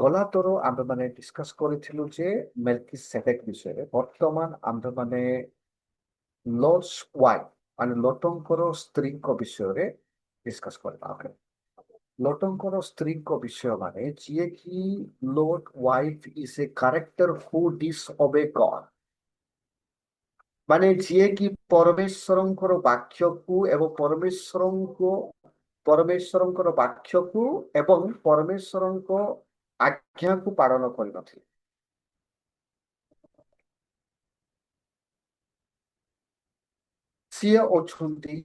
ଗଲାଥର ଆମ୍ଭେମାନେ ଡିସ୍କସ୍ କରିଥିଲୁ ଯେ ମେଲକିସେଡେକ୍ ବିଷୟରେ। ବର୍ତ୍ତମାନ ଆମ୍ଭେମାନେ ଲର୍ଡସ୍ ୱାଇଫ୍ ମାନେ ଲୋଟଙ୍କର ସ୍ତ୍ରୀଙ୍କ ବିଷୟରେ ଡିସ୍କସ୍ କରିବା। ଓକେ, ଲୋଟଙ୍କର ସ୍ତ୍ରୀଙ୍କ ବିଷୟ ମାନେ ଯିଏକି ଲୋଟ୍ ୱାଇଫ୍ ଇଜ୍ ଏ କ୍ୟାରେକ୍ଟର ହୁ ଡିସ୍ଓବେ ଗଡ୍, ମାନେ ଯିଏକି ପରମେଶ୍ୱରଙ୍କର ବାକ୍ୟକୁ ଏବଂ ପରମେଶ୍ୱରଙ୍କର ବାକ୍ୟକୁ ଏବଂ ପରମେଶ୍ୱରଙ୍କ ଆଜ୍ଞାକୁ ପାଳନ କରିନଥିଲେ। ସିଏ ଅଛନ୍ତି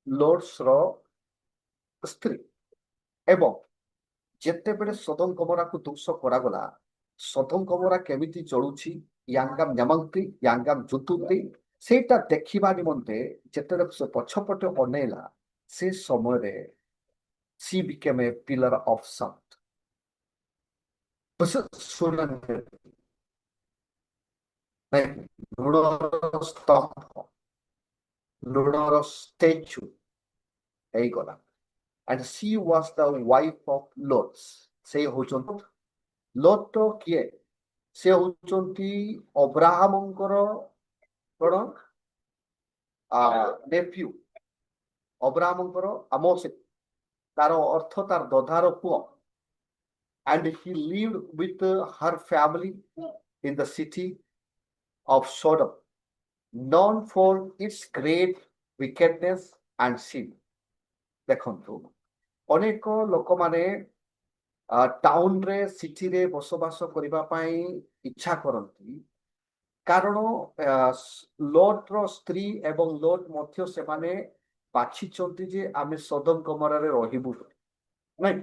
ଲୋର୍ଡସର ସ୍ତ୍ରୀ। ଏବଂ ଯେତେବେଳେ ସୋଦମ ଗମୋରାକୁ ଧ୍ୱଂସ କରାଗଲା, ସୋଦମ ଗମୋରା କେମିତି ଜଳୁଛି, ୟାଙ୍ଗାମ ନ୍ୟାମନ୍ତି ୟାଙ୍ଗାମ ଜୁତୁନ୍ତି, ସେଇଟା ଦେଖିବା ନିମନ୍ତେ ଯେତେବେଳେ ସେ ପଛପଟେ ଅନେଇଲା, ସେ ସମୟରେ she became a pillar of salt. ଲୁଣର ସ୍ତମ୍ଭ, ଲୁଣର ଷ୍ଟାଚ୍ୟୁ ହେଇଗଲା। and she was the wife of Lot. ସେ ହଉଛନ୍ତି ଲୋଟ କିଏ? ସେ ହଉଛନ୍ତି ଅବ୍ରାହମଙ୍କର କଣ ନେଫ୍ୟୁ, ଅବ୍ରାହମଙ୍କର ଆମୋସ, ତାର ଅର୍ଥ ତାର ଦଦାର ପୁଅ। and he lived with her family in the city of Sodom, known for its great wickedness and sin. ଦେଖନ୍ତୁ, ଅନେକ ଲୋକମାନେ ଟାଉନରେ ସିଟିରେ ବସବାସ କରିବା ପାଇଁ ଇଚ୍ଛା କରନ୍ତି, କାରଣ ଲୋଟର ସ୍ତ୍ରୀ ଏବଂ ଲୋଟ ମଧ୍ୟ ସେମାନେ ବାଛିଛନ୍ତି ଯେ ଆମେ ସୋଦମ ଗମୋରାରେ ରହିବୁ। ନାଇଁ,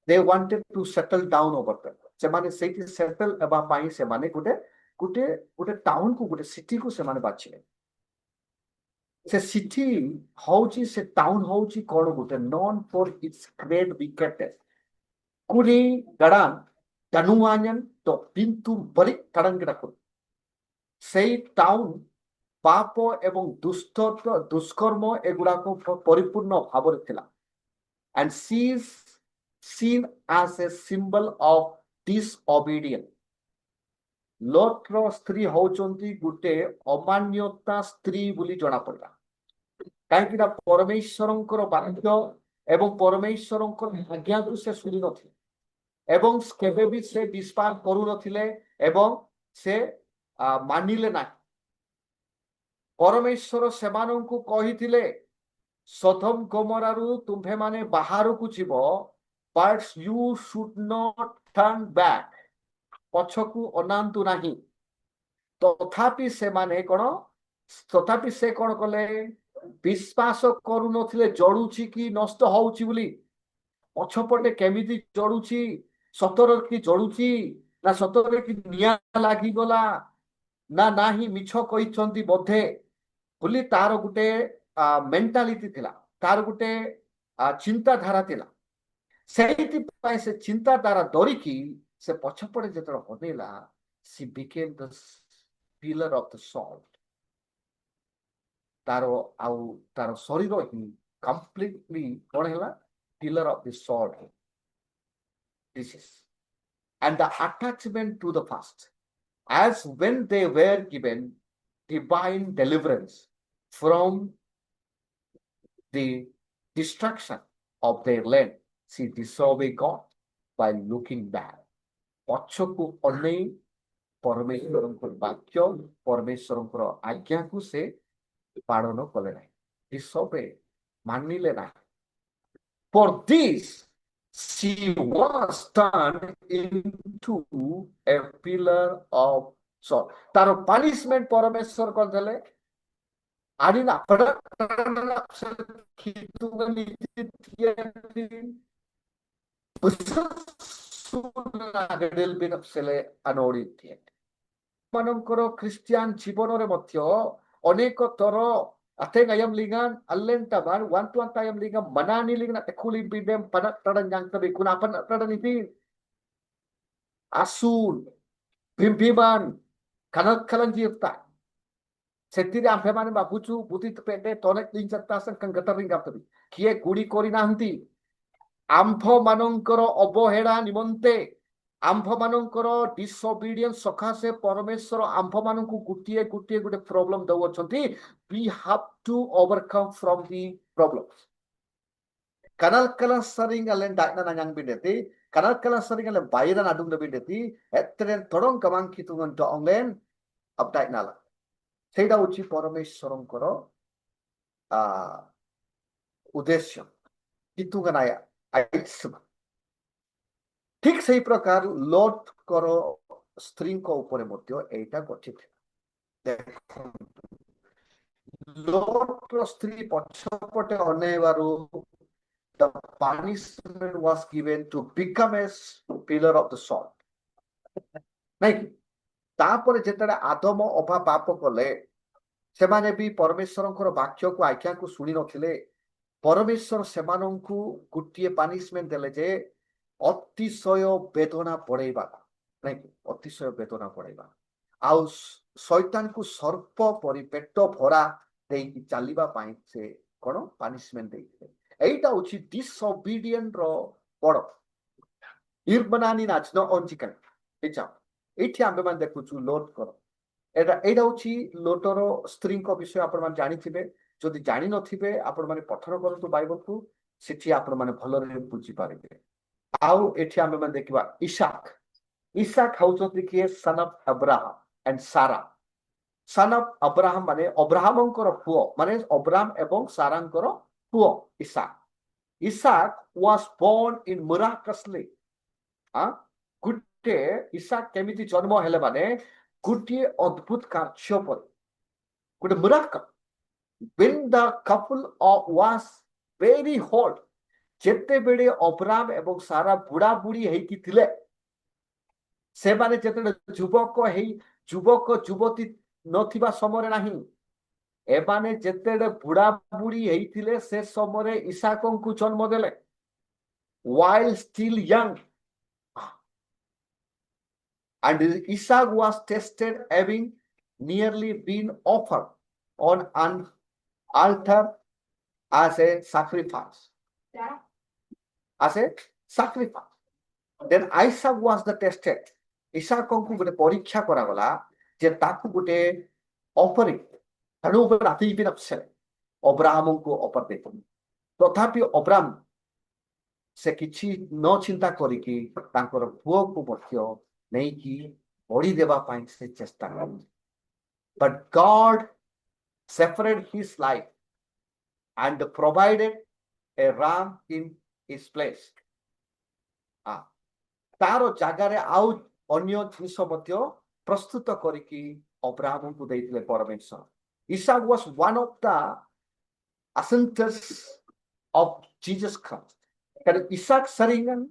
they wanted to settle down over there. ସେମାନେ ସେଇଠି ସେଟଲ ହେବା ପାଇଁ ସେମାନେ ଗୋଟେ ଟାଉନକୁ, ଗୋଟେ ସିଟିକୁ ସେମାନେ ବାଛିଲେ। ସେ ସିଟି ହଉଛି, ସେ ଟାଉନ ହଉଛି କଣ? ଗୋଟେ known for its great wickedness. Kuri garan danuanyan to pintu balik kadang kedakut. ସେଇ ଟାଉନ ପାପ ଏବଂ ଦୁଷ୍କର୍ମ ଏଗୁଡାକ ପରିପୂର୍ଣ୍ଣ ଭାବରେ ଥିଲା। and she is seen as a symbol of disobedience. ଲୋଟର ସ୍ତ୍ରୀ ହଉଛନ୍ତି ଗୋଟେ ଅମାନ୍ୟତା ସ୍ତ୍ରୀ ବୋଲି ଜଣା ପଡିଲା। କାହିଁକି ନା ପରମେଶ୍ୱରଙ୍କର ବାକ୍ୟ ଏବଂ ପରମେଶ୍ୱରଙ୍କର ଆଜ୍ଞାକୁ ସେ ଶୁଣି ନଥିଲେ ଏବଂ କେବେ ବି ସେ ବିଶ୍ୱାସ କରୁନଥିଲେ ଏବଂ ସେ ମାନିଲେ ନାହିଁ। ପରମେଶ୍ୱର ସେମାନଙ୍କୁ କହିଥିଲେ, ସୋଦମ ଗମୋରାରୁ ତୁମ୍ଭେମାନେ ବାହାରକୁ ଯିବ, but you should not turn back, ପଛକୁ ଅନାନ୍ତୁ ନାହିଁ। ତଥାପି ସେମାନେ ତଥାପି ସେ କଣ କଲେ? ବିଶ୍ୱାସ କରୁନଥିଲେ ଜଳୁଛି କି ନଷ୍ଟ ହଉଛି ବୋଲି। ପଛପଟେ କେମିତି ଜଳୁଛି, ସତରେ କି ଜଳୁଛି ନା ସତରେ କି ନିଆଁ ଲାଗିଗଲା ନା ନାହିଁ, ମିଛ କହିଛନ୍ତି ବୋଧେ ବୋଲି ତାର ଗୋଟେ ମେଣ୍ଟାଲିଟି ଥିଲା, ତାର ଗୋଟେ ଚିନ୍ତାଧାରା ଥିଲା। ସେଇଥିପାଇଁ ସେ ଚିନ୍ତାଧାରା ଧରିକି ସେ ପଛପଟେ ଯେତେବେଳେ ଅନେଇଲା, she became the pillar of the salt. ତାର ଶରୀର ହିଁ କମ୍ପ୍ଲିଟଲି କଣ ହେଲା? pillar of the salt. This is and the attachment to the past, as when they were given divine deliverance from the destruction of their land, she disobeyed God by looking back. ପଛକୁ ଅନେଇ ପରମେଶ୍ୱରଙ୍କର ବାକ୍ୟ, ପରମେଶ୍ୱରଙ୍କର ଆଜ୍ଞାକୁ ସେ ପାଳନ କଲେ ନାହିଁ, disobey, ମାନିଲେ ନାହିଁ। For this she was turned into a pillar of salt. ତାର ପାନିଶମେଣ୍ଟ ପରମେଶ୍ୱର କରିଦେଲେ। ଆଣିନା ମାନଙ୍କର ଖ୍ରୀଷ୍ଟିଆନ ଜୀବନରେ ମଧ୍ୟ ଅନେକ ଥର ateng ayam lingan allen taban wan tuan tayam lingan manani lingan tekuli bidem pada tadan yang tabi kuna apa tadan ini asul bimbiman kanak kalan jirta setiri ampe mane babucu buti tepede tonek lincat tasan kan gatar ringkap tabi kie guri kori nanti आंभ मानकर अवहेला निमंते आंभ मानकर disobedience सकाशे परमेश्वर आंभ मान गोटे गोटे गोटे problem दउछंती we have to overcome from the problems kanal kala sering alen daikna nanyang bindeti kanal kala sering alen bairan adung na bindeti etren torong kamang kitungan to onglen update nala ସେଇଟା ହଉଛି ପରମେଶ୍ୱରଙ୍କର ଉଦ୍ଦେଶ୍ୟ କିନ୍ତୁ ଠିକ ସେଇ ପ୍ରକାର ଲୋଟଙ୍କର ସ୍ତ୍ରୀଙ୍କ ଉପରେ ମଧ୍ୟ ଏଇଟା ଘଟିଥିଲା ଲୋଟର ସ୍ତ୍ରୀ ପଛପଟେ ଅନେଇବାରୁ the punishment was given to become a pillar of the salt ନାଇଁ କି ତାପରେ ଯେତେବେଳେ ଆଦମ ଅବା ପାପ କଲେ ସେମାନେ ବି ପରମେଶ୍ୱରଙ୍କର ବାକ୍ୟକୁ ଆଜ୍ଞାକୁ ଶୁଣି ନଥିଲେ ପରମେଶ୍ୱର ସେମାନଙ୍କୁ ଗୋଟିଏ ପାନିଶମେଣ୍ଟ ଦେଲେ ଯେ ଅତିଶୟ ବେଦନା ପଡେଇବା ନାଇଁ କି ଅତିଶୟ ବେଦନା ପଡେଇବା ଆଉ ଶୈତାନକୁ ସର୍ପ ପରି ପେଟ ଭରା ଦେଇକି ଚାଲିବା ପାଇଁ ସେ କଣ ପାନିଶମେଣ୍ଟ ଦେଇଥିଲେ এইটা হচ্ছে ডিসঅবিডিয়েন্ট র বড় ইরবানানি নাচন অঞ্চিকান এইটা এইটি আমি মানে দেখুছু লোট কর এইটা হচ্ছে লোটর স্ত্রীଙ୍କ বিষয় ଆପଣ ମାନେ ଜାଣିଥିବେ ଯଦି ଜାଣି ନଥିବେ ଆପଣ ମାନେ ପଠନ କରନ୍ତୁ ବାଇବଲକୁ ସେଠି ଆପଣ ମାନେ ଭଲରେ ବୁଝିପାରିବେ ଆଉ ଏଠି ଆମେ ମାନେ ଦେଖିବା ଇସାକ ଇସାକ ହଉଛନ୍ତି କିଏ son of Abraham and Sarah son of Abraham ମାନେ ଅବ୍ରାହମଙ୍କର ପୁଅ ମାନେ ଅବ୍ରାହମ ଏବଂ ସାରାଙ୍କର ପୁଅ Isaac Isaac was born in miraculously. Goodie Isaac କେମିତି ଜନ୍ମ ହେଲେ ମାନେ ଗୋଟିଏ ଅଦ୍ଭୁତ କାର୍ଯ୍ୟ ପରେ ଗୋଟେ miracle when the couple was very old ଯେତେବେଳେ ଅବ୍ରାମ ଏବଂ ସାରା ବୁଢା ବୁଢୀ ହେଇକି ଥିଲେ ସେମାନେ ଯେତେବେଳେ ଯୁବକ ଯୁବତୀ ନଥିବା ସମୟରେ ନାହିଁ ଏମାନେ ଯେତେବେଳେ ବୁଢା ବୁଢୀ ହେଇଥିଲେ ସେ ସମୟରେ ଇସାକଙ୍କୁ ଜନ୍ମ ଦେଲେ while still young and Isaac was tested having nearly been offered on an altar as a sacrifice then Isaac was the tested ଇସାକଙ୍କୁ ଗୋଟେ ପରୀକ୍ଷା କରାଗଲା ଯେ ତାକୁ ଗୋଟେ ଅଫରିଂ ତେଣୁ ରାତି ବି ନଥିଲେ ଅବ୍ରାହମଙ୍କୁ ଅଫର ଦେଇଥିଲେ ତଥାପି ଅବ୍ରାହମ ସେ କିଛି ନ ଚିନ୍ତା କରିକି ତାଙ୍କର ପୁଅକୁ ମଧ୍ୟ ନେଇକି ବଳି ଦେବା ପାଇଁ ସେ ଚେଷ୍ଟା କଲେ but God separated his life and provided a ram in his place ତାର ଜାଗାରେ ଆଉ ଅନ୍ୟ ଜିନିଷ ମଧ୍ୟ ପ୍ରସ୍ତୁତ କରିକି ଅବ୍ରାହମଙ୍କୁ ଦେଇଥିଲେ ପରମେଶ୍ୱର Isaac was one of the ascendants of Jesus Christ karena Isaac seringan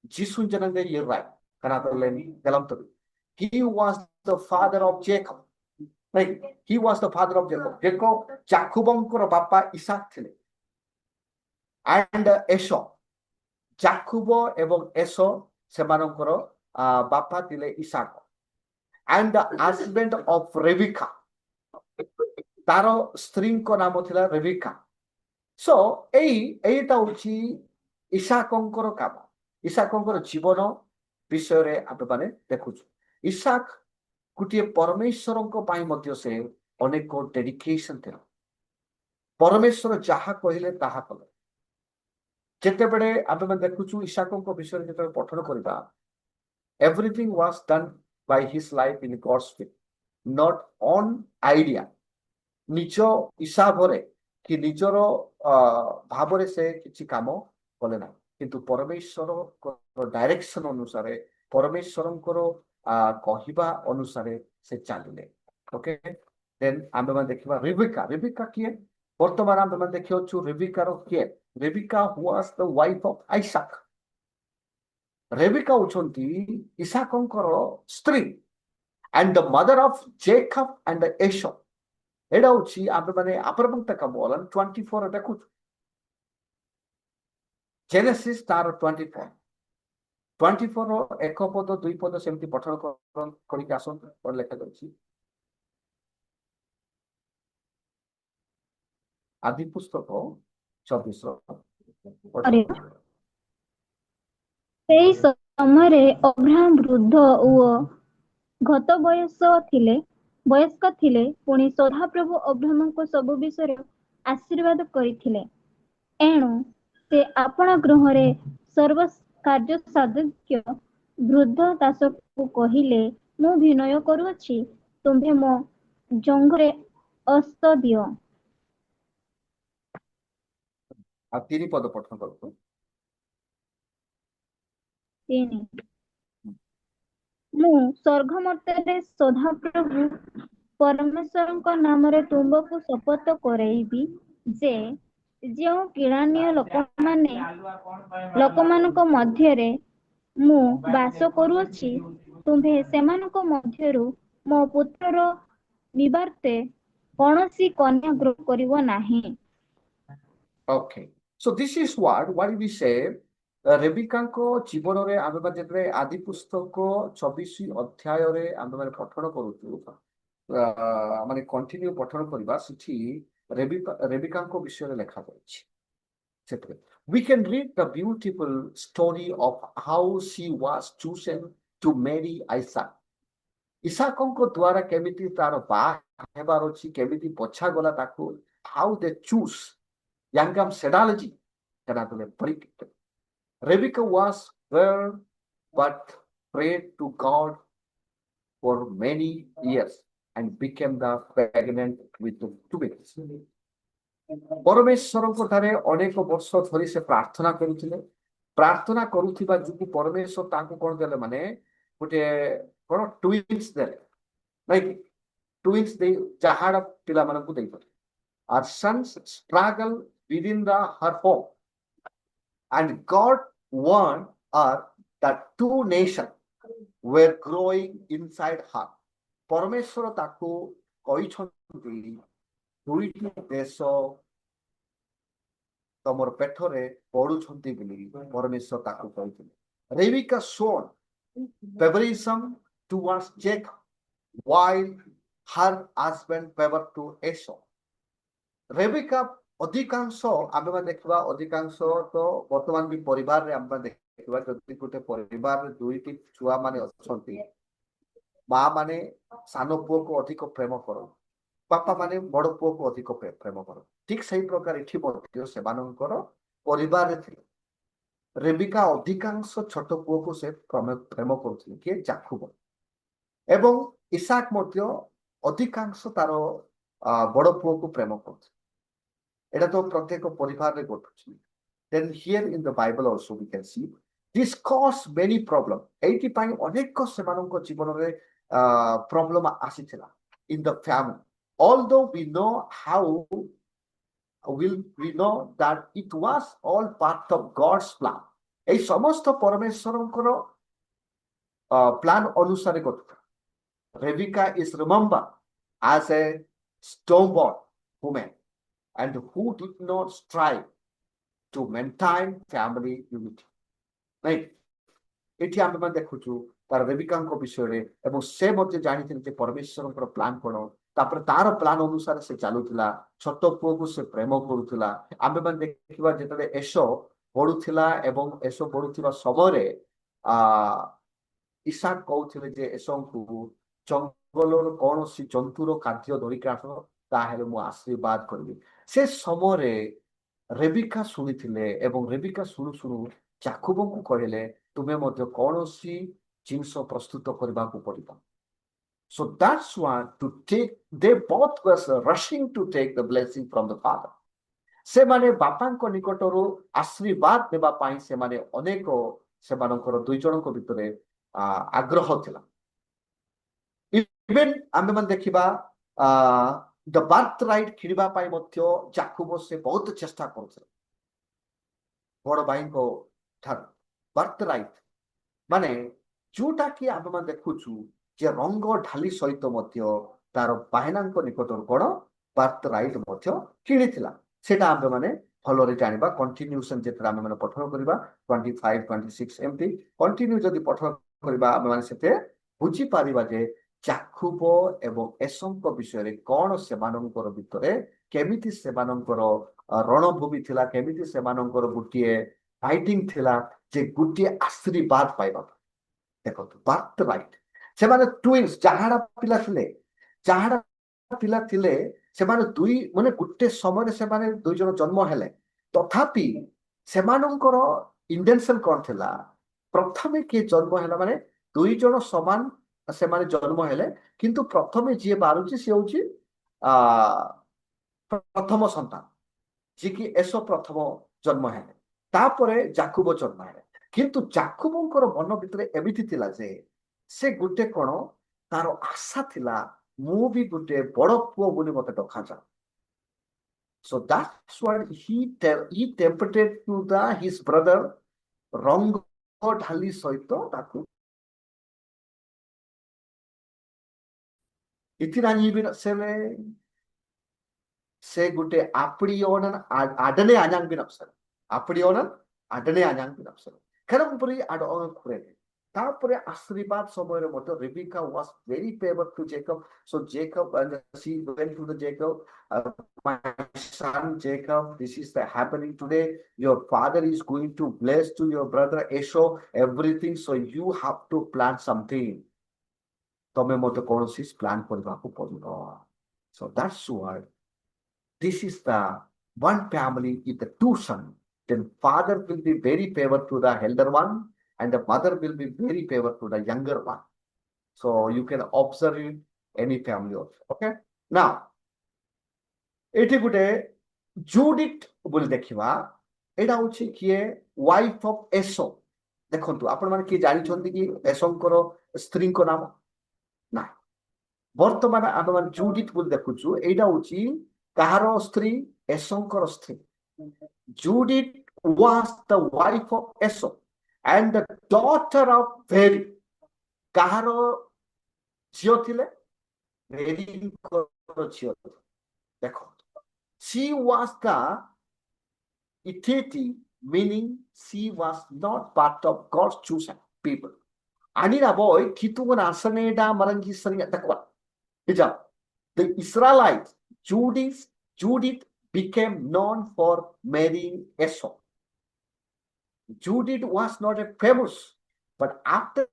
Jesus jangan dia right karena terlalu dalam tu he was the father of Jacob right he was the father of Jacob Jakubଙ୍କର ବାପା ଇସାକ ଥିଲେ and Esau Jacob ଏବଂ Aso ସେମାନଙ୍କର ବାପା ଥିଲେ Isaac and the husband of Rebecca ତାର ସ୍ତ୍ରୀଙ୍କ ନାମ ଥିଲା ରେବିକା ସୋ ଏଇଟା ହଉଛି ଇସାକଙ୍କର କାମ ଇସାକଙ୍କର ଜୀବନ ବିଷୟରେ ଆମେମାନେ ଦେଖୁଛୁ ଇସାକ ଗୋଟିଏ ପରମେଶ୍ୱରଙ୍କ ପାଇଁ ମଧ୍ୟ ସେ ଅନେକ ଡେଡିକେସନ ଥିଲା ପରମେଶ୍ୱର ଯାହା କହିଲେ ତାହା କଲେ ଯେତେବେଳେ ଆମେମାନେ ଦେଖୁଛୁ ଇସାକଙ୍କ ବିଷୟରେ ଯେତେବେଳେ ପଠନ କରିବା everything was done by his life in God's will not on idea ନିଜ ହିସାବରେ କି ନିଜର ଭାବରେ ସେ କିଛି କାମ କଲେ ନାହିଁ କିନ୍ତୁ ପରମେଶ୍ୱରଙ୍କର ଡାଇରେକ୍ସନ ଅନୁସାରେ ପରମେଶ୍ୱରଙ୍କର କହିବା ଅନୁସାରେ ସେ ଚାଲିଲେ ଓକେ ଦେନ୍ ଆମେମାନେ ଦେଖିବା ରେବିକା କିଏ ବର୍ତ୍ତମାନ ଆମେମାନେ ଦେଖିଅଛୁ ରେବିକାର କିଏ Rebika was the wife of Isaac Rebika ହଉଛନ୍ତି ଇସାକଙ୍କର ସ୍ତ୍ରୀ and the mother of Jacob and Esau ଏଇଟା ହଉଛି ଆମେ ମାନେ ଆପଣଙ୍କ କାମ ହେଲା 24 ଦେଖୁଛୁ ଜେନେସିସ୍ ତାର 24 ଏକ ପଦ ଦୁଇ ପଦ ସେମିତି ପଠନ କରିକି ଆସନ୍ତୁ କଣ ଲେଖାଯାଉଛି ଆଦି ପୁସ୍ତକ 24 ସେହି ସମୟରେ ଅବ୍ରାହମ ବୃଦ୍ଧ ଓ ଗତ ବୟସ୍କ ଥିଲେ। ପୁଣି ସଦାପ୍ରଭୁ ଅବ୍ରାହମଙ୍କୁ ସବୁ ବିଷୟରେ ଆଶୀର୍ବାଦ କରିଥିଲେ। ଏଣୁ ସେ ଆପଣା ଗୃହରେ ସର୍ବ କାର୍ଯ୍ୟ ସାଧକ ବୃଦ୍ଧ ଦାସକୁ କହିଲେ, ମୁଁ ବିନୟ କରୁଅଛି, ତୁମ୍ଭେ ମୋ ଜଙ୍ଗରେ ଅସ୍ତ ଦିଅ। ଆଉ 3 ପଦ ପଠନ କରନ୍ତୁ। 3 ମୁଁ ସ୍ୱର୍ଗମର୍ତ୍ତ୍ୟରେ ସଦାପ୍ରଭୁ ପରମେଶ୍ୱରଙ୍କ ନାମରେ ତୁମ୍ଭକୁ ଶପଥ କରାଇବି ଯେ, ଯେଉଁ କିଣାନୀୟ ଲୋକମାନଙ୍କ ମଧ୍ୟରେ ମୁଁ ବାସ କରୁଅଛି, ତୁମ୍ଭେ ସେମାନଙ୍କ ମଧ୍ୟରୁ ମୋ ପୁତ୍ରର ନିବାର୍ତ୍ତେ କୌଣସି କନ୍ୟା ଗ୍ରହଣ କରିବ ନାହିଁ। Okay, so this is what we say. ରେବିକାଙ୍କ ଜୀବନରେ ଆମେ ଯେତେବେଳେ ଆଦି ପୁସ୍ତକ 24 ଅଧ୍ୟାୟରେ ଆମେ ପଠନ କରୁଛୁ, ମାନେ କଣ୍ଟିନ୍ୟୁ ପଠନ କରିବା, ସେଠି ରେବିକାଙ୍କ ବିଷୟରେ ଲେଖାଯାଇଛି। ସେଥିରେ we can read the beautiful story of how she was chosen to marry Isaac. ଇସାକଙ୍କ ଦ୍ୱାରା କେମିତି ତାର ବାହା ହେବାର ଅଛି, କେମିତି ବଛାଗଲା ତାକୁ, how they choose Yangam Sedalaji, Rebecca was there but prayed to God for many years and became the pregnant with the twins. ପରମେଶ୍ୱରଙ୍କ ଠାରେ ଅନେକ ବର୍ଷ ଧରି ସେ ପ୍ରାର୍ଥନା କରୁଥିଲେ। ପ୍ରାର୍ଥନା କରୁଥିବା ଯୋଗୁଁ ପରମେଶ୍ୱର ତାଙ୍କୁ କଣ ଦେଲେ, ମାନେ ଗୋଟେ କଣ ଟ୍ୱିନ୍ସ ଦେଲେ, ନାଇଁ ଟ୍ୱିନ୍ସ ଦେଇ ଯାହାର ପିଲାମାନଙ୍କୁ ଦେଇଥିଲେ। Our sons struggle within her home, and God warned her that 2 nations were growing inside her. ପରମେଶ୍ୱର ତାକୁ କହିଛନ୍ତି, 2ଟି ଦେଶ ତମର ପେଟରେ ପଡୁଛନ୍ତି ବୋଲି ପରମେଶ୍ୱର ତାକୁ କହିଥିଲେ। Rebika shown favorism towards Jacob while her husband favored to Esau. Rebika ଅଧିକାଂଶ ଆମେ ଦେଖିବା, ଅଧିକାଂଶ ତ ବର୍ତ୍ତମାନ ବି ପରିବାରରେ ଆମେ ଦେଖିବା, ଯଦି ଗୋଟେ ପରିବାରରେ 2ଟି ଛୁଆ ମାନେ ଅଛନ୍ତି, ମା ମାନେ ସାନ ପୁଅକୁ ଅଧିକ ପ୍ରେମ କରନ୍ତି, ବାପା ମାନେ ବଡ ପୁଅକୁ ଅଧିକ ପ୍ରେମ କରନ୍ତି। ଠିକ ସେଇ ପ୍ରକାର ଏଠି ମଧ୍ୟ ସେମାନଙ୍କର ପରିବାରରେ ଥିଲେ। ରେବିକା ଅଧିକାଂଶ ଛୋଟ ପୁଅକୁ ସେ ପ୍ରେମ କରୁଥିଲେ, କିଏ? ଯାକୁବ। ଏବଂ ଇସାକ ମଧ୍ୟ ଅଧିକାଂଶ ତାର ବଡ ପୁଅକୁ ପ୍ରେମ କରୁଥିଲେ। এটা তো প্রত্যেক পরিবারে ঘটুଛି। Then here in the Bible also we can see this cause many problem. এইଥିପାଇଁ ଅନେକ ସେମାନଙ୍କ ଜୀବନରେ problem ଆସିଥିଲା in the family. Although we know how, we know that it was all part of God's plan. এই ସମସ୍ତ ପରମେଶ୍ୱରଙ୍କର plan ଅନୁସାରେ ଘଟୁଥିଲା। Rebecca is remembered as a stubborn woman and who did not strive to maintain family unity. Right? ଏଠି ଆମେ ଦେଖୁଛୁ ତାର ରେବିକାଙ୍କ ବିଷୟରେ, ଏବଂ ସେ ମଧ୍ୟ ଜାଣିଥିଲେ ଯେ ପରମେଶ୍ୱରଙ୍କର ପ୍ଲାନ କଣ। ତାପରେ ତାର ପ୍ଲାନ ଅନୁସାରେ ସେ ଚାଲୁଥିଲା। ଛୋଟ ପୁଅକୁ ସେ ପ୍ରେମ କରୁଥିଲା। ଆମେମାନେ ଦେଖିବା ଯେତେବେଳେ ଏସୋ ବଢୁଥିଲା ଏବଂ ଏସୋ ବଢୁଥିବା ସମୟରେ ଇସାକ କହୁଥିଲେ ଯେ ଏସୋଙ୍କୁ ଜଙ୍ଗଲର କୌଣସି ଜନ୍ତୁର ଖାଦ୍ୟ ଧରିକି ଆସ, ତାହେଲେ ମୁଁ ଆଶୀର୍ବାଦ କରିବି। ସେ ସମୟରେ ରେବିକା ଶୁଣିଥିଲେ ଏବଂ ରେବିକା ଶୁଣୁ ଶୁଣୁ ଯାକୁବଙ୍କୁ କହିଲେ, ତୁମେ ମଧ୍ୟ କୌଣସି ଜିନିଷ ପ୍ରସ୍ତୁତ କରିବାକୁ ପଡିବ। So that's why they both were rushing to take the blessing from the father. ସେମାନେ ବାପାଙ୍କ ନିକଟରୁ ଆଶୀର୍ବାଦ ନେବା ପାଇଁ ସେମାନେ ଅନେକ ସେମାନଙ୍କର 2 ଜଣଙ୍କ ଭିତରେ ଆଗ୍ରହ ଥିଲା। ଇଭେନ୍ ଆମେମାନେ ଦେଖିବା the birthright କିଣିବା ପାଇଁ ମଧ୍ୟ ଯାକୁବ ସେ ବହୁତ ଚେଷ୍ଟା କରୁଥିଲେ ବଡ ଭାଇଙ୍କ ଠାରୁ। birthright ମାନେ ଯୋଉଟା କି ଆମେମାନେ ଦେଖୁଛୁ ଯେ ରଙ୍ଗ ଢାଲି ସହିତ ମଧ୍ୟ ତାର ବାହିନାଙ୍କ ନିକଟରୁ କଣ birthright ମଧ୍ୟ କିଣିଥିଲା। ସେଟା ଆମେମାନେ ଭଲରେ ଜାଣିବା। କଣ୍ଟିନ୍ୟୁସନ ଯେତେବେଳେ ଆମେମାନେ ପଠନ କରିବା 25, 26 ଏମିତି କଣ୍ଟିନ୍ୟୁ ଯଦି ପଠନ କରିବା, ଆମେମାନେ ସେତେ ବୁଝିପାରିବା ଯେ ଯାକୁବ ଏବଂ ଏସୋଙ୍କ ବିଷୟରେ କଣ ସେମାନଙ୍କର ଭିତରେ କେମିତି ସେମାନଙ୍କର ରଣଭୂମି ଥିଲା, କେମିତି ସେମାନଙ୍କର ଗୋଟିଏ फाइटिंग थिला जे गुटे आशीर्वाद पाइबा देखो बर्थ राइट से माने ट्विन्स जहाड़ा पिला थिले जहाड़ा पिला थिले से माने दुई माने गुटे समय से माने दुई जन जन्म हेले तथापि से मानकर इंटेंशन कोन थिला प्रथमे के जन्म हेला माने दुई जन समान से माने जन्म हेले किंतु प्रथमे जे बारुची से होची आ प्रथम संतान जी की एसो प्रथम जन्म हेले तापरे जाकुब जन्म हेले किंतु जाकुबंकर मन भितरे एमिति थिला जे से गुटे कोन तार आशा थिला मु भी गुटे बड़ पुओ बोली मते डका जा so that's what he tempted to the his brother रंग ढाली सहित ताकू इतिरानी भी सेले से गुटे आपड़ी ओनन आडने आन्यांग भी नपसर आपड़ी ओनन आडने आन्यांग भी नपसर खरम पुरी आड ओन खुरे तापरे आशीर्वाद समय रे मते Rebecca was very favour to Jacob so Jacob and she went to the jacob my son jacob this is the happening today your father is going to bless to your brother esau everything so you have to plan something तमे मते कोनोसी plan करबाकू पड़िबो so that's what this is the one family with the two sons. Then father will be very favor to the elder one, and the mother will be very favor to the younger one. So you can observe it any family also. Okay. Now, एठी गुटे जूडिट बोल देखिवा एटा होछि किए wife of एसो देखंतु आपण माने की जानि छथि कि एसोंकर स्त्री को नाम ना बर्तमान आम मान जूडिट बोल देखुछु एटा होछि कहारो स्त्री एसोंकर स्त्री जूडिट was the wife of Esau and the daughter of Beri कहारो झियो थिले बेरींकर झियो देखो she was the Itheti meaning she was not part of God's chosen people anira boy kitungan asaneda marangi seringa takwa hijab the Israelites Judith became known for marrying Esau Judith was not a famous but after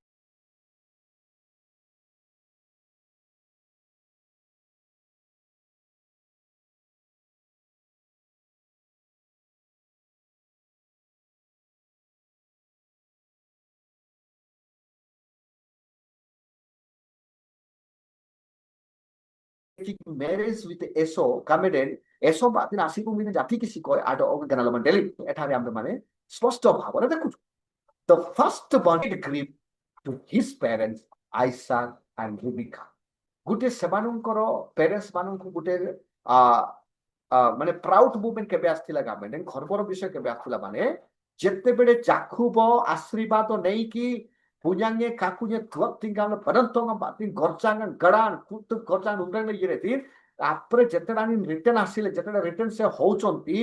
marriage with Esau committed Esau बातिन आसिकु मिने जाति किसी को आडो ओग गनालमन daily एठारे आमरे माने स्पष्ट भावना देखु the first born grief to his parents Isaac and Rebekah Gute सेमानंकर parents माननकु गुटे माने proud movement केबे आस्थिला गामेंट घरपर विषय केबे आस्थिला माने जेते बेडे जाखुब आशीर्वाद नै कि punyangnya kakunya tuak tinggal penentong batin gorcangan garan kutu gorcangan undang yire apre ଯେତେବେଳେ ରିଟର୍ନ ଆସିଲେ ଯେତେବେଳେ ରିଟର୍ନ ସେ ହଉଛନ୍ତି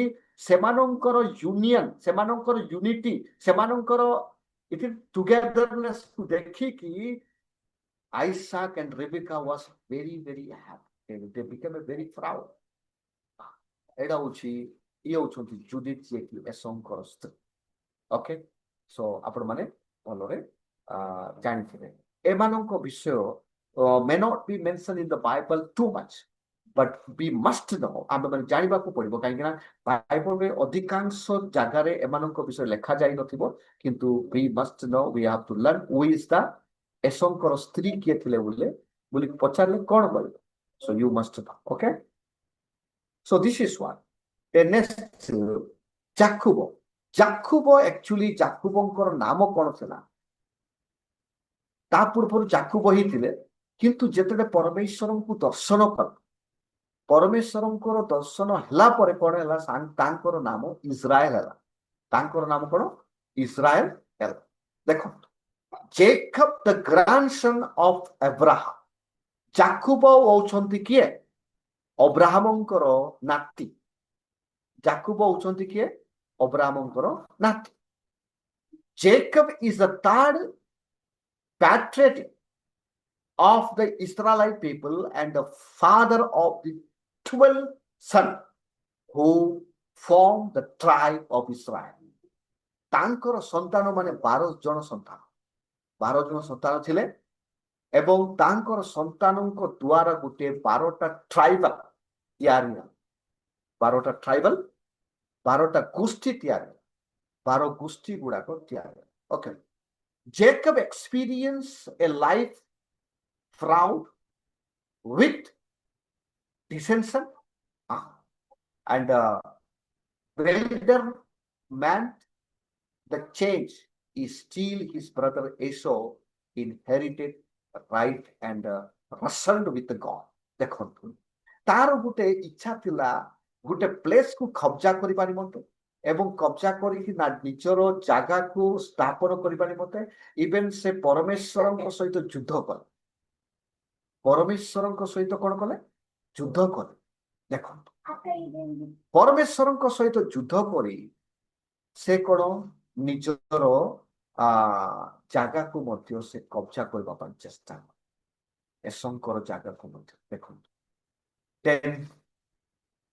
ସେମାନଙ୍କର ୟୁନିୟନ ସେମାନଙ୍କର ୟୁନିଟି ସେମାନଙ୍କର ଇଟ୍ ଟୁଗେଦରନେସ୍ କୁ ଦେଖିକି Isaac and Rebecca was very very happy they became a very proud ଏଇଟା ହଉଛି ଇଏ ହଉଛନ୍ତି ଜୁଡିଥ ଯିଏକି ଏସୋଙ୍କର ସ୍ତ୍ରୀ ଓକେ ସୋ ଆପଣ ମାନେ ଭଲରେ ଜାଣିଥିବେ ଏମାନଙ୍କ ବିଷୟ may not be mentioned in the Bible too much but we must know ଆମେ ମାନେ ଜାଣିବାକୁ ପଡିବ କାହିଁକି ନା ବାଇବଲରେ ଅଧିକାଂଶ ଜାଗାରେ ଏମାନଙ୍କ ବିଷୟ ଲେଖା ଯାଇ ନଥିବ କିନ୍ତୁ we must know we have to learn who is the ଏସୋଙ୍କର ସ୍ତ୍ରୀ କିଏ ଥିଲେ ବୋଲି ପଚାରିଲେ କଣ କହିବ so you must know okay so this is one the next Jacob actually Jacobଙ୍କର ନାମ କଣ ଥିଲା ତା ପୂର୍ବରୁ ଜାକୁବ ହିଁ ଥିଲେ କିନ୍ତୁ ଯେତେବେଳେ ପରମେଶ୍ୱରଙ୍କୁ ଦର୍ଶନ କଲେ ପରମେଶ୍ୱରଙ୍କର ଦର୍ଶନ ହେଲା ପରେ କଣ ହେଲା ତାଙ୍କର ନାମ ଇସ୍ରାଏଲ ହେଲା ତାଙ୍କର ନାମ କଣ ଇସ୍ରାଏଲ ହେଲା ଦେଖନ୍ତୁ ଜେକବ ଦ ଗ୍ରାଣ୍ଡସନ୍ ଅଫ ଏବ୍ରାହାମ ଜାକୁବ ହଉଛନ୍ତି କିଏ ଅବ୍ରାହମଙ୍କର ନାତି ଜାକୁବ ହଉଛନ୍ତି କିଏ ଅବ୍ରାହମଙ୍କର ନାତି Jacob is the third patriarch of the Israelite people and the father of the 12 sons who formed the tribe of Israel. ତାଙ୍କର ସନ୍ତାନ ମାନେ 12 ଜଣ ସନ୍ତାନ, 12 ଜଣ ସନ୍ତାନ ଥିଲେ ଏବଂ ତାଙ୍କର ସନ୍ତାନଙ୍କ ଦ୍ୱାରା ଗୋଟେ 12ଟା ଟ୍ରାଇବାଲ ତିଆରି ହେଲା, 12ଟା ଟ୍ରାଇବାଲ, 12ଟା ଗୋଷ୍ଠୀ ତିଆରି, 12 ଗୋଷ୍ଠୀ ଗୁଡାକ ତିଆରି। Okay, Jacob experienced a life proud with dissension and elder man. The change is still his brother Esau inherited right and wrestled with God. ଦେଖନ୍ତୁ ତାର ଗୋଟେ ଇଚ୍ଛା ଥିଲା ଗୋଟେ ପ୍ଲେସ କୁ କବ୍ଜା କରିବା ନିମନ୍ତେ ଏବଂ କବ୍ଜା କରିକି ନିଜର ଜାଗାକୁ ସ୍ଥାପନ କରିବା ନିମନ୍ତେ ଇଭେନ ସେ ପରମେଶ୍ୱରଙ୍କ ସହିତ ଯୁଦ୍ଧ କଲେ, ପରମେଶ୍ୱରଙ୍କ ସହିତ କଣ କଲେ? ଯୁଦ୍ଧ କଲେ। ଦେଖନ୍ତୁ ପରମେଶ୍ୱରଙ୍କ ସହିତ ଯୁଦ୍ଧ କରି ସେ କଣ ନିଜର ଜାଗାକୁ ମଧ୍ୟ ସେ କବ୍ଜା କରିବା ପାଇଁ ଚେଷ୍ଟା କଲେ, ଏସଙ୍କର ଜାଗାକୁ ମଧ୍ୟ। ଦେଖନ୍ତୁ then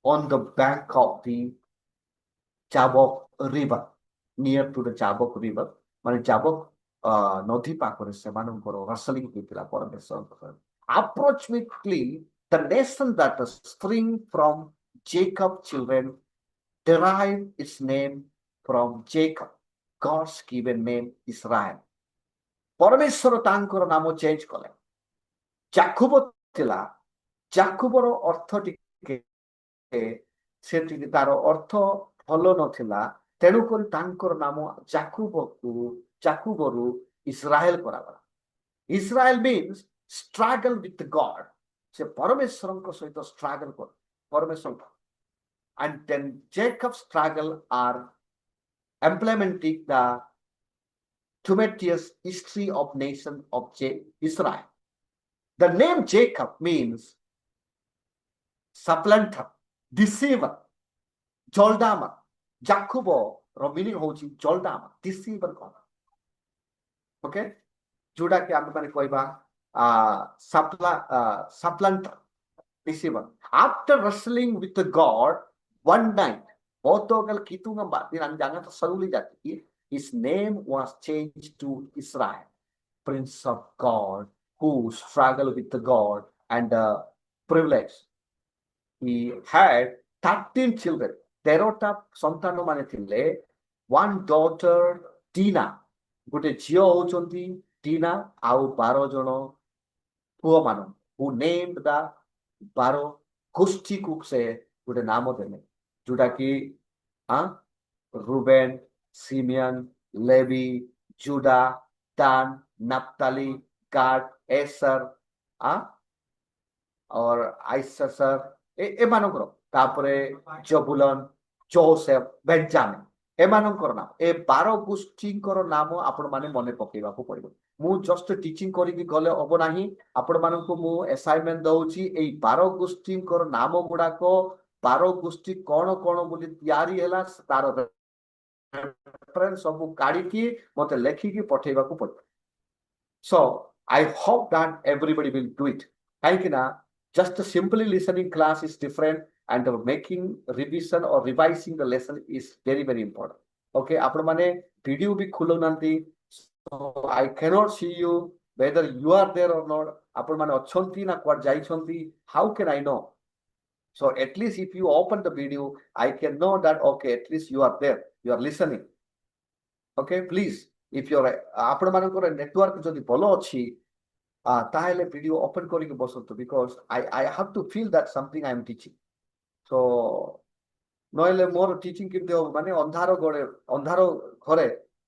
on the bank of the Jabbok river, near to the Jabbok river, ମାନେ ଜାବକ ନଦୀ ପାଖରେ ସେମାନଙ୍କର ରସଲିଂ ହୋଇଥିଲା ପରମେଶ୍ୱରଙ୍କ। Approximately the nation that spring from Jacob children derive its name from Jacob, God's given name Israel. ପରମେଶ୍ୱର ତାଙ୍କର ନାମ ଚେଞ୍ଜ କଲେ। ଜାକୁବ ଥିଲା, ଜାକୁବର ଅର୍ଥ ଟିକେ ସେତିକି ତାର ଅର୍ଥ ଭଲ ନଥିଲା, ତେଣୁକରି ତାଙ୍କର ନାମ ଜାକୁବରୁ ଇସ୍ରାଏଲ କରାଗଲା। Israel means struggle with God, ସେ ପରମେଶ୍ୱରଙ୍କ ସହିତ struggle କରେ, ପରମେଶ୍ୱର। and then Jacob's struggle are implementing the tumultuous history of nation of Israel. The name Jacob means supplanter, deceiver, ଜଲଦାମା। Jacob ର ମିନିଂ ହଉଛି ଜଲଦାମା, deceiver କଣ, ଓକେ, ଯୋଉଟା କି ଆମେ ମାନେ କହିବା supplanter, deceiver. After wrestling with the God one night, his name was changed to Israel, Prince of God, who struggled with the God and privilege. He had 13 children, 13ଟା ସନ୍ତାନ ମାନେ ଥିଲେ। one daughter Dina, ଗୋଟେ ଝିଅ ହଉଛନ୍ତି Dina, ଆଉ 12 ଜଣ ପୁଅ ମାନ, who named the 12 ଗୋଷ୍ଠୀକୁ ସେ ଗୋଟେ ନାମ ଦେଲେ, ଯୋଉଟା କି Reuben, Simeon, Levi, Judah, Dan, Naphtali, Gad, Asher और Issachar, ଏମାନଙ୍କର, ତାପରେ ଜବୁଲନ, ଯୋସେଫ, ବେଞ୍ଜାମିନ, ଏମାନଙ୍କର ନାମ, ଏ 12 ଗୋଷ୍ଠୀଙ୍କର ନାମ ଆପଣ ମାନେ ମନେ ପକେଇବାକୁ ପଡିବ। ମୁଁ ଜଷ୍ଟ ଟିଚିଂ କରିକି ଗଲେ ହବ ନାହିଁ, ଆପଣ ମାନଙ୍କୁ ମୁଁ ଆସାଇନମେଣ୍ଟ ଦଉଛି, ଏଇ 12 ଗୋଷ୍ଠୀଙ୍କର ନାମ ଗୁଡାକ, 12 ଗୋଷ୍ଠୀ କଣ କଣ ବୋଲି ତିଆରି ହେଲା ତାର ରେଫରେନ୍ସ ସବୁ କାଢିକି ମତେ ଲେଖିକି ପଠେଇବାକୁ ପଡିବ। So I hope that everybody will do it, କାହିଁକି ନା just simply listening class is different and making revision or revising the lesson is very very important. Okay, ଆପଣ ମାନେ ଭିଡିଓ ବି ଖୋଲୁନାହାନ୍ତି, so I cannot see you whether you are there or not, ଆପଣ ମାନେ ଅଛନ୍ତି ନା କୁଆଡେ ଯାଇଛନ୍ତି, how can I know? So at least if you open the video, I can know that okay, at least you are there, you are listening. Okay, please, if you're ଆପଣ ମାନଙ୍କର network ଯଦି ଭଲ ଅଛି ତାହେଲେ ଭିଡିଓ ଓପନ କରିକି ବସନ୍ତୁ, because I have to feel that something I am teaching. So ନହେଲେ ମୋର ଟିଚିଂ କେମିତି ହବ, ମାନେ ଅନ୍ଧାର ଘରେ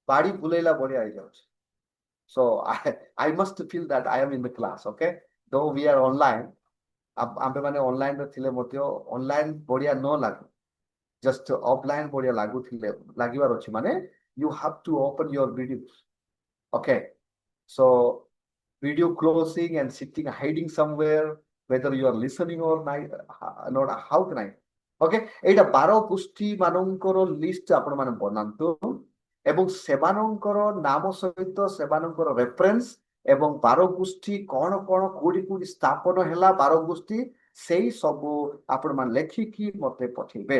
ବାଡି ବୁଲେଇଲା ଭଳିଆ ହେଇଯାଉଛି। So I must feel that I am in the class, okay, though we are online, ଆମେ ମାନେ ଅନଲାଇନ ରେ ଥିଲେ ମଧ୍ୟ ଅନଲାଇନ ବଢିଆ ନ ଲାଗୁ, just ଅଫଲାଇନ ବଢିଆ ଲାଗିବାର ଅଛି, ମାନେ you have to open your videos, okay? So video closing and sitting hiding somewhere, whether you are listening or not, how can I? Okay, ଏଇଟା 12 ଗୋଷ୍ଠୀ ମାନଙ୍କର ଲିଷ୍ଟ ଆପଣ ମାନେ ବନାନ୍ତୁ ଏବଂ ସେମାନଙ୍କର ନାମ ସହିତ ସେମାନଙ୍କର ରେଫରେନ୍ସ ଏବଂ 12 ଗୋଷ୍ଠୀ କଣ କଣ କୋଉଠି କୋଉଠି ସ୍ଥାପନ ହେଲା 12 ଗୋଷ୍ଠୀ, ସେଇ ସବୁ ଆପଣ ମାନେ ଲେଖିକି ମତେ ପଠେଇବେ।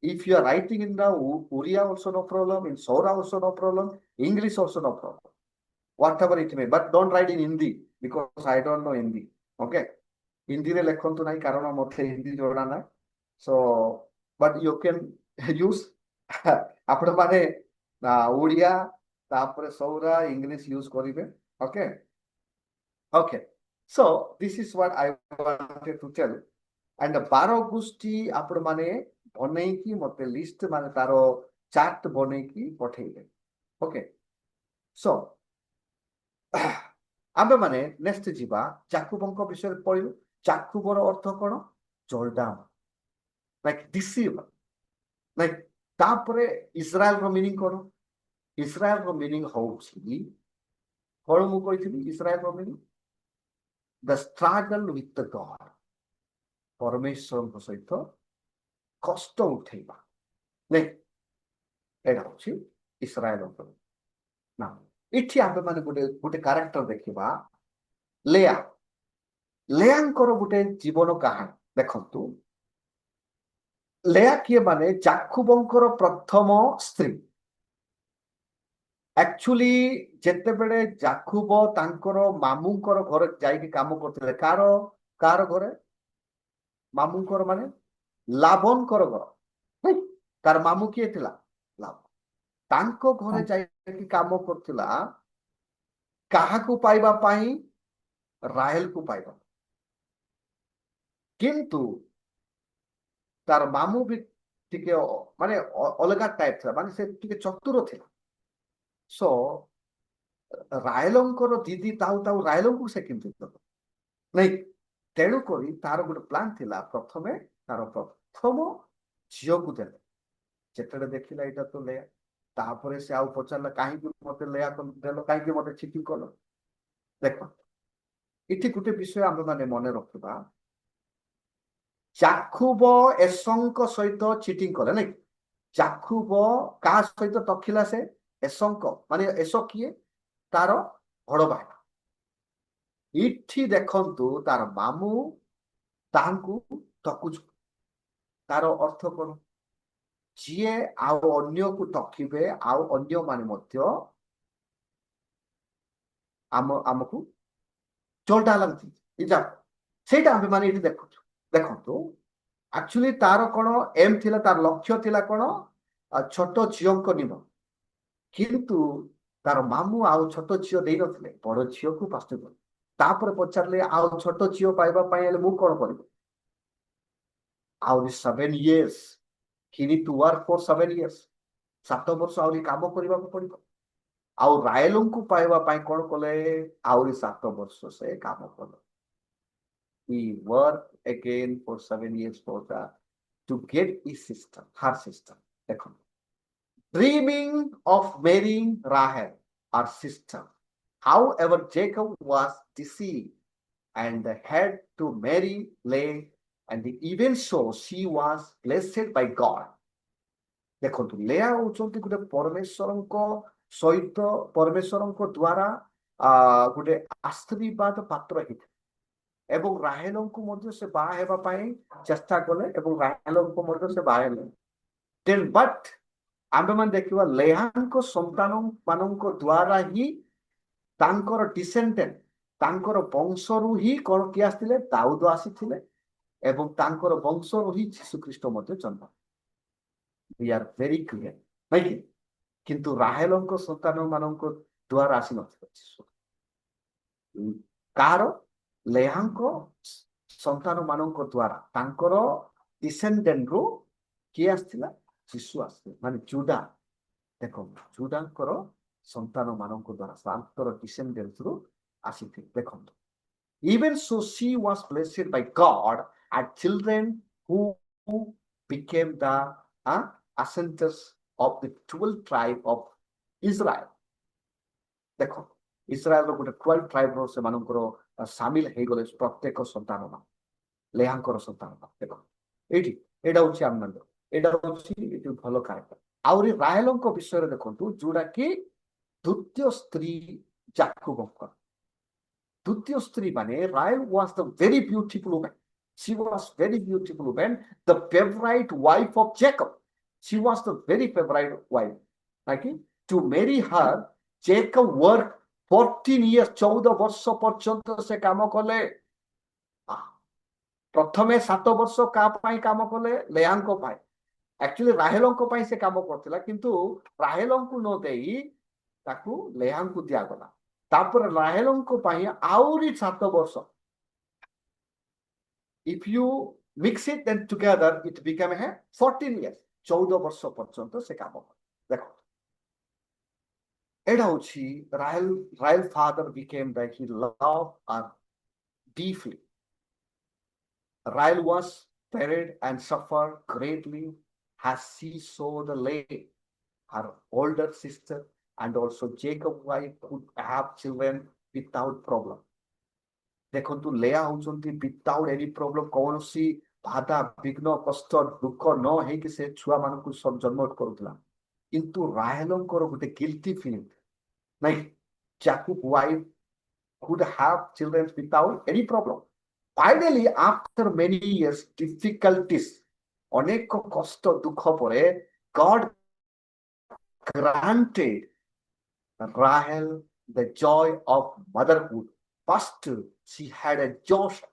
If you are writing in the Oriya also no problem, in Saura also no problem, English also no problem. Whatever it may, but don't write in Hindi because I don't know Hindi. Okay. Hindi ରେ ଲେଖନ୍ତୁ ନାହିଁ କାରଣ ମୋତେ ହିନ୍ଦୀ ଜଣା ନାହିଁ. So, but you can use ଆପଣ ମାନେ ଓଡ଼ିଆ ତାପରେ ସୌରା ଇଂଲିଶ ୟୁଜ କରିବେ. Okay. Okay. So this is what I wanted to tell. And 12 ଗୋଷ୍ଠୀ ଆପଣ ମାନେ ବନେଇକି ମତେ ଲିଷ୍ଟ ମାନେ ତାର ଚାର୍ଟ ବନେଇକି ପଠେଇବେ. Okay. So ଆମେ ମାନେ ନେକ୍ସଟ ଯିବା ଯାକୁବଙ୍କ ବିଷୟରେ ପଢିବୁ. ଯାକୁବର ଅର୍ଥ କଣ? ଜର୍ଡାନ, ଲାଇକ ଡିସିଭର, ଲାଇକ ତାପରେ ଇସ୍ରାଏଲର ମିନିଂ କଣ? ଇସ୍ରାଏଲର ମିନିଂ ହଉଛି କଣ ମୁଁ କହିଥିଲି? ଇସ୍ରାଏଲର ମିନିଂ ଦ ଷ୍ଟ୍ରଗଲ ୱିଥ ଦ ଗଡ, ପରମେଶ୍ୱରଙ୍କ ସହିତ କଷ୍ଟ ଉଠେଇବା. ନାଇଁ, ଏଇଟା ହଉଛି ଇସ୍ରାଏଲଙ୍କ ନା. ଏଠି ଆମେ ମାନେ ଗୋଟେ ଗୋଟେ କ୍ୟାରେକ୍ଟର ଦେଖିବା, ଲେୟା. ଲେୟାଙ୍କର ଗୋଟେ ଜୀବନ କାହାଣୀ ଦେଖନ୍ତୁ. ଲେୟା କିଏ? ମାନେ ଯାକୁବଙ୍କର ପ୍ରଥମ ସ୍ତ୍ରୀ. ଆକ୍ଚୁଆଲି ଯେତେବେଳେ ଯାକୁବ ତାଙ୍କର ମାମୁଙ୍କର ଘରେ ଯାଇକି କାମ କରୁଥିଲେ, କାହାର ଘରେ? ମାମୁଙ୍କର ମାନେ ଲାବନଙ୍କର ଘର. ତାର ମାମୁ କିଏ ଥିଲା? ଲାବନ. ତାଙ୍କ ଘରେ ଯାଇକି କାମ କରୁଥିଲା କାହାକୁ ପାଇବା ପାଇଁ? ରାହେଲକୁ ପାଇବା. କିନ୍ତୁ ତାର ମାମୁ ବି ଟିକେ ମାନେ ଅଲଗା ଟାଇପ ଥିଲା, ମାନେ ସେ ଟିକେ ଚତୁର ଥିଲା. ସୋ ରାହେଲଙ୍କର ଦିଦି ତାଉ ରାହେଲଙ୍କୁ ସେ କେମିତି ଦେବ? ନାଇଁ, ତେଣୁ କରି ତାର ଗୋଟେ ପ୍ଲାନ୍ ଥିଲା, ପ୍ରଥମେ ତାର ପ୍ରଥମ ଝିଅକୁ ଦେଲେ. ଯେତେବେଳେ ଦେଖିଲା ଏଇଟା ତ ଲେୟା, ତାପରେ ସେ ଆଉ ପଚାରିଲା କାହିଁକି ମତେ ଲେୟା ଦେଲ, କାହିଁକି ମତେ ଚିଟିଂ କଲ? ଦେଖ, ଏଠି ଗୋଟେ ବିଷୟ ଆମେ ମାନେ ମନେ ରଖିବା. ଯାକୁବ ଏସଙ୍କ ସହିତ ଚିଟିଂ କଲେ. ନାଇଁ, ଯାକୁବ କାହା ସହିତ ତଖିଲା? ସେ ଏସଙ୍କ, ମାନେ ଏସ କିଏ? ତାର ବଡ ଭାଇ. ଏଠି ଦେଖନ୍ତୁ ତାର ମାମୁ ତାହାଙ୍କୁ ତକୁଛୁ. ତାର ଅର୍ଥ କଣ? ଯିଏ ଆଉ ଅନ୍ୟକୁ ତକିବେ, ଆଉ ଅନ୍ୟମାନେ ମଧ୍ୟ ଆମକୁ ଚୋଟା ଲାଗନ୍ତି. ସେଇଟା ଆମେ ମାନେ ଏଠି ଦେଖୁଛୁ. ଦେଖନ୍ତୁ, ଆକ୍ଚୁଆଲି ତାର କଣ ଏମ୍ ଥିଲା? ତାର ଲକ୍ଷ୍ୟ ଥିଲା କଣ? ଛୋଟ ଝିଅଙ୍କ ନିମ. କିନ୍ତୁ ତାର ମାମୁ ଆଉ ଛୋଟ ଝିଅ ଦେଇନଥିଲେ, ବଡ ଝିଅକୁ ପାଷ୍ଟ କଲେ. ତାପରେ ପଚାରିଲେ ଆଉ ଛୋଟ ଝିଅ ପାଇବା ପାଇଁ ହେଲେ ମୁଁ କଣ କରିବି? ଆହୁରି 7 years, he need to work for 7 years. 7 ବର୍ଷ ଆହୁରି କାମ କରିବାକୁ ପଡିବ. ଆଉ ରାହେଲଙ୍କୁ ପାଇବା ପାଇଁ କଣ କଲେ? ଆହୁରି 7 ବର୍ଷ ସେ କାମ କଲେ. He worked again for 7 years for that to get his sister, her sister. দেখুন, dreaming of marrying Rahel, our sister. However, Jacob was deceived and had to marry Leah, and even so she was blessed by God. ଦେଖନ୍ତୁ, Leah ହଉଛନ୍ତି ଗୋଟେ ପରମେଶ୍ୱରଙ୍କ ସହିତ, ପରମେଶ୍ୱରଙ୍କ ଦ୍ଵାରା ଗୋଟେ ଆଶୀର୍ବାଦ ପାତ୍ର ହେଇଥାଏ. ଏବଂ ରାହେଲଙ୍କୁ ମଧ୍ୟ ସେ ବାହା ହେବା ପାଇଁ ଚେଷ୍ଟା କଲେ ଏବଂ ରାହେଲଙ୍କୁ ମଧ୍ୟ ସେ ବାହା ହେଲେ. ବଟ୍ ଆମେମାନେ ଦେଖିବା ଲେୟାଙ୍କ ସନ୍ତାନ ମାନଙ୍କ ଦ୍ଵାରା ହିଁ ତାଙ୍କର ଡିସେଣ୍ଡେଣ୍ଟ, ତାଙ୍କର ବଂଶରୁ ହିଁ କଣ କିଏ ଆସିଥିଲେ? ଦାଉଦ ଆସିଥିଲେ ଏବଂ ତାଙ୍କର ବଂଶରୁ ହିଁ ଯୀଶୁଖ୍ରୀଷ୍ଟ ମଧ୍ୟ ଜନ୍ମ. We are very clear, ନାଇଁ କି? କିନ୍ତୁ ରାହେଲଙ୍କ ସନ୍ତାନ ମାନଙ୍କ ଦ୍ଵାରା ଆସିନଥିଲେ ଯୀଶୁ. କାହାର? ଲେୟାଙ୍କ ସନ୍ତାନ ମାନଙ୍କ ଦ୍ଵାରା, ତାଙ୍କର ଡିସେଣ୍ଡେଣ୍ଟରୁ କିଏ ଆସିଥିଲା? ଯୀଶୁ ଆସିଥିଲେ, ମାନେ ଜୁଡା. ଦେଖନ୍ତୁ, ଜୁଡାଙ୍କର ସନ୍ତାନ ମାନଙ୍କ ଦ୍ଵାରା, ତାଙ୍କର ଡିସେଣ୍ଡେଣ୍ଟରୁ ଆସିଥିଲେ. ଦେଖନ୍ତୁ, even so she was blessed by God and children who became the ascendants of the 12 tribe of Israel. ଦେଖ, ଇସ୍ରାଏଲର ଗୋଟେ 12 ଟ୍ରାଇବର ସେମାନଙ୍କର ସାମିଲ ହେଇଗଲେ ପ୍ରତ୍ୟେକ ସନ୍ତାନ ମାନ, ଲେୟାଙ୍କର ସନ୍ତାନ ମାନ. ଦେଖ, ଏଇଟା ହଉଛି ଆମ ଏଇଟା ହଉଛି ଏଠି ଭଲ କ୍ୟାରେକ୍ଟର. ଆହୁରି ରାହେଲଙ୍କ ବିଷୟରେ ଦେଖନ୍ତୁ, ଯୋଉଟା କି ଦ୍ୱିତୀୟ ସ୍ତ୍ରୀ ଯାକୁବଙ୍କର. ଦ୍ୱିତୀୟ ସ୍ତ୍ରୀ ମାନେ ରାହେଲ was the very beautiful woman. She was very beautiful woman, the favorite wife of Jacob. She was the very favorite wife. Okay? To marry her, Jacob worked 14 years, 14 ବର୍ଷ ପର୍ଯ୍ୟନ୍ତ ସେ କାମ କଲେ। ପ୍ରଥମେ 7 ବର୍ଷ କାହା ପାଇଁ କାମ କଲେ? ଲେୟାଙ୍କ ପାଇଁ। ଆକ୍ଚୁଆଲି ରାହେଲଙ୍କ ପାଇଁ ସେ କାମ କରୁଥିଲା, କିନ୍ତୁ ରାହେଲଙ୍କୁ ନ ଦେଇ ତାକୁ ଲେୟାଙ୍କୁ ଦିଆଗଲା। ତାପରେ ରାହେଲଙ୍କ ପାଇଁ ଆହୁରି 7 ବର୍ଷ। If you mix it then together, it became 14 years. 14 ବର୍ଷ ପର୍ଯ୍ୟନ୍ତ ସେ କାମ କଲେ। ଦେଖ, ଏଇଟା ହଉଛି ରାହେଲ father became that he loved her deeply. Rahel was buried and suffered greatly as she saw the Leah, her older sister, and also Jacob's wife could have children without problem. ଦେଖନ୍ତୁ, Leah ହଉଛନ୍ତି without any problem, କୌଣସି ବାଧା ବିଘ୍ନ କଷ୍ଟ ଦୁଃଖ ନ ହେଇକି ସେ ଛୁଆ ମାନଙ୍କୁ ଜନ୍ମ କରୁଥିଲା। କିନ୍ତୁ ରାହେଲଙ୍କର ଗୋଟେ ଗିଲ୍ଟି ଫିଲିଂ, ନାଇଁ, Jacob's wife could have children without any problem. Finally, after many years difficulties, ଅନେକ କଷ୍ଟ ଦୁଃଖ ପରେ God granted Rahel the joy of motherhood. First, she had a Joseph.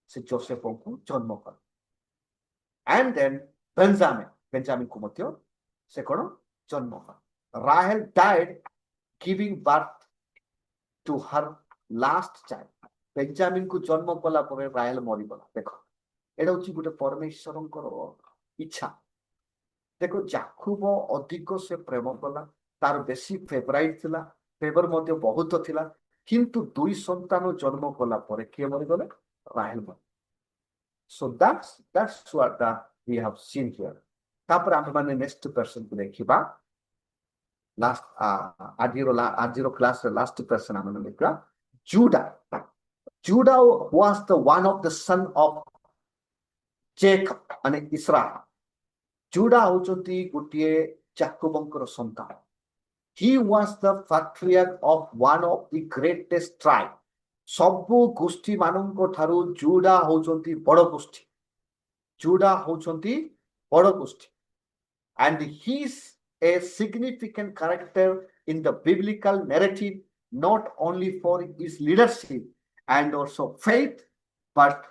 ସେ ଯୋସେଫଙ୍କୁ ଜନ୍ମ କଲେ। And then Benjamin କୁ ମଧ୍ୟ ସେ କଣ ଜନ୍ମ କଲେ। Rahel died giving birth to her last child. ବେଞ୍ଜାମିନକୁ ଜନ୍ମ କଲା ପରେ ରାହେଲ ମରିଗଲା। ଦେଖ, ଏଇଟା ହଉଛି ଗୋଟେ ପରମେଶ୍ୱରଙ୍କର ଇଚ୍ଛା। ଦେଖ, ଯାକୁବ ଅଧିକ ସେ ପ୍ରେମ କଲା, ତାର ବେଶୀ ଫେଭରାଇଟ ଥିଲା, ଫେଭର ମଧ୍ୟ ବହୁତ ଥିଲା, କିନ୍ତୁ 2 ସନ୍ତାନ ଜନ୍ମ କଲା ପରେ କିଏ ମରିଗଲେ? ରାହେଲ ମରିଗଲେ। So that's what we have seen here. ତାପରେ ଆମେ ମାନେ ନେକ୍ସଟ ପର୍ସନକୁ ଦେଖିବା। ଲାଷ୍ଟ ଆଜିର କ୍ଲାସରେ ଲାଷ୍ଟ ପର୍ସନ ଆମେ ଦେଖିବା ଜୁଡା। Judah was the one of the son of Jacob and Israel. Judah ହଉଛନ୍ତି ଗୋଟିଏ ଯାକୋବଙ୍କର ସନ୍ତାନ। He was the patriarch of one of the greatest tribe. ସବୁ ଗୋଷ୍ଠୀ ମାନଙ୍କ ଠାରୁ ଜୁଡା ହଉଛନ୍ତି ବଡ ଗୋଷ୍ଠୀ। ଜୁଡା ହଉଛନ୍ତି ବଡ ଗୋଷ୍ଠୀ। And he is a significant character in the biblical narrative, not only for his leadership and also faith, but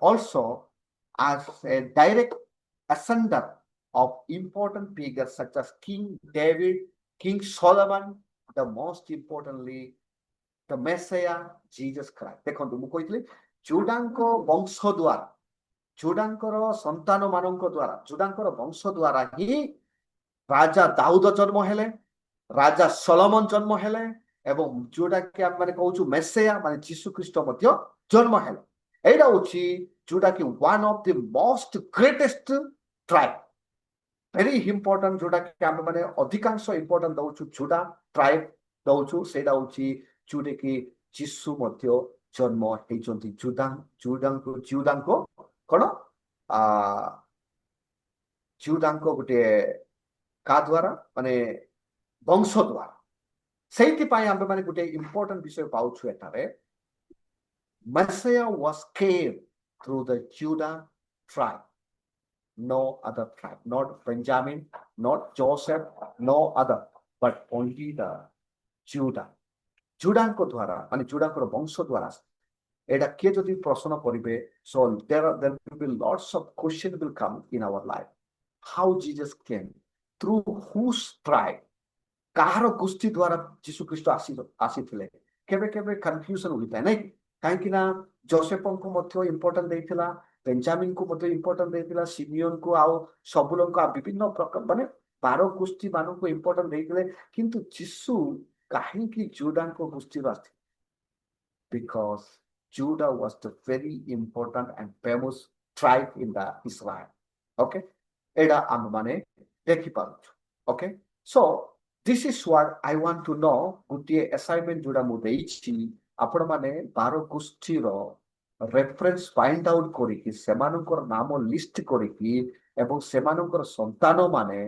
also as a direct ascender of important figures such as King David, King Solomon, the most importantly, the Messiah, Jesus Christ. ଦେଖନ୍ତୁ, ମୁଁ କହିଥିଲି ଜୁଡାଙ୍କ ବଂଶ ଦ୍ୱାରା, ଜୁଡାଙ୍କର ସନ୍ତାନ ମାନଙ୍କ ଦ୍ୱାରା, ଜୁଡାଙ୍କର ବଂଶ ଦ୍ୱାରା ହିଁ ରାଜା ଦାଉଦ ଜନ୍ମ ହେଲେ, ରାଜା ସଲୋମନ ଜନ୍ମ ହେଲେ, ଏବଂ ଯୋଉଟାକି ଆମେ ମାନେ କହୁଛୁ ମେସେୟା ମାନେ ଯୀଶୁ ଖ୍ରୀଷ୍ଟ ମଧ୍ୟ ଜନ୍ମ ହେଲେ। ଏଇଟା ହଉଛି ଯୋଉଟାକି one of the most greatest tribe, very important, ଯୋଉଟାକି ଆମେ ମାନେ ଅଧିକାଂଶ ଇମ୍ପୋର୍ଟାଣ୍ଟ ଦଉଛୁ ଜୁଡା ଟ୍ରାଇବ ଦଉଛୁ, ସେଇଟା ହଉଛି ଯୋଉଟାକି ଯୀଶୁ ମଧ୍ୟ ଜନ୍ମ ହେଇଛନ୍ତି। ଜୁଡାଙ୍କ କଣ ଜୁଡାଙ୍କ ଗୋଟେ କାହା ଦ୍ୱାରା ମାନେ ବଂଶ ଦ୍ୱାରା। ସେଇଥିପାଇଁ ଆମେ ମାନେ ଗୋଟେ ଇମ୍ପୋର୍ଟାଣ୍ଟ ବିଷୟ ପାଉଛୁ ଏଠାରେ। Messiah was came through the Judah tribe, no other tribe, not Benjamin, not Joseph, no other, but only the Judah. ଜୁଡାଙ୍କ ଦ୍ୱାରା ମାନେ ଜୁଡାଙ୍କର ବଂଶ ଦ୍ୱାରା। ଏଇଟା କିଏ ଯଦି ପ୍ରଶ୍ନ କରିବେ, so there will be lots of questions will come in our life. How Jesus came, through whose tribe, କାହାର ଗୋଷ୍ଠୀ ଦ୍ୱାରା ଯୀଶୁ ଖ୍ରୀଷ୍ଟ ଆସିଥିଲେ। କେବେ କେବେ କନଫ୍ୟୁଜନ ହୋଇଥାଏ, ନାଇଁ? କାହିଁକି ନା ଯୋସେଫଙ୍କୁ ମଧ୍ୟ ଇମ୍ପୋର୍ଟାଣ୍ଟ ଦେଇଥିଲା, ବେଞ୍ଜାମିନକୁ ମଧ୍ୟ ଇମ୍ପୋର୍ଟାଣ୍ଟ ଦେଇଥିଲା, ସିମିଓନକୁ ଆଉ ସବୁଲଙ୍କୁ ବିଭିନ୍ନ ପ୍ରକାର ମାନେ 12 ଗୋଷ୍ଠୀ ମାନଙ୍କୁ ଇମ୍ପୋର୍ଟାଣ୍ଟ ଦେଇଥିଲେ, କିନ୍ତୁ ଯୀଶୁ କାହିଁକି ଜୁଡାଙ୍କ ଗୋଷ୍ଠୀରୁ ଆସିଥିଲେ? Because Judah was the very important and famous tribe in the Israel. Okay, ଏଇଟା ଆମେ ମାନେ ଦେଖିପାରୁଛୁ। Okay, so this is what I want to know. ଗୋଟିଏ assignment ଯୋଉଟା ମୁଁ ଦେଇଛି, ଆପଣ ମାନେ 12 ଗୋଷ୍ଠୀର ରେଫରେନ୍ସ ଫାଇଣ୍ଡ ଆଉଟ୍ କରିକି ସେମାନଙ୍କର ନାମ ଲିଷ୍ଟ କରିକି ଏବଂ ସେମାନଙ୍କର ସନ୍ତାନ ମାନେ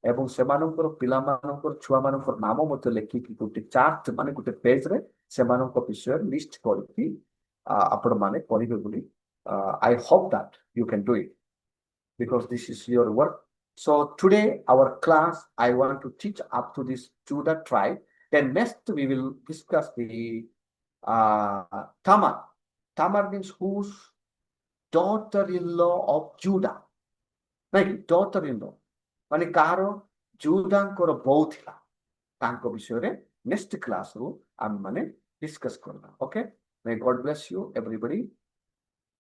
ଏବଂ ସେମାନଙ୍କର ପିଲାମାନଙ୍କର ଛୁଆମାନଙ୍କର ନାମ ମଧ୍ୟ ଲେଖିକି ଗୋଟେ ଚାର୍ଟ ମାନେ ଗୋଟେ ପେଜରେ ସେମାନଙ୍କ ବିଷୟରେ ଲିଷ୍ଟ କରିକି ଆପଣ ମାନେ ପଢିବେ ବୋଲି I hope that you can do it. because this is your work. So today our class, I want to teach up to this Judah tribe. Then next we will discuss the Tamar. Tamar means whose daughter-in-law of Judah. ନାଇଁ daughter-in-law ମାନେ କାହାର ଜୁଦାଙ୍କର ବୋଉ ଥିଲା ତାଙ୍କ ବିଷୟରେ next କ୍ଲାସରୁ ଆମେ ମାନେ discuss କରିବା okay may God bless you ଏଭରିବଡି